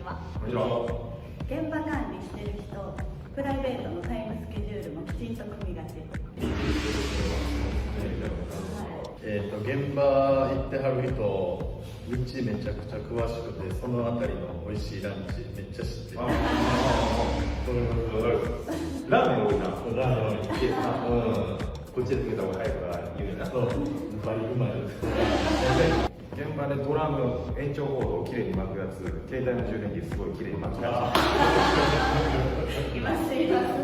は。こんにちは。現場管理してる人、プライベートのタイムスケジュールもきちんと組みがち。現場行ってはる人、道めちゃくちゃ詳しくて、そのあたりの美味しいランチめっちゃ知ってる。ラーメン多いな。ラーメン多い。こっちで作った方が早いから言うな。そう、バリうまいです。現場でドラム延長コードをきれいに巻くやつ、携帯の充電器すごいきれいに巻くやつ。いますいます。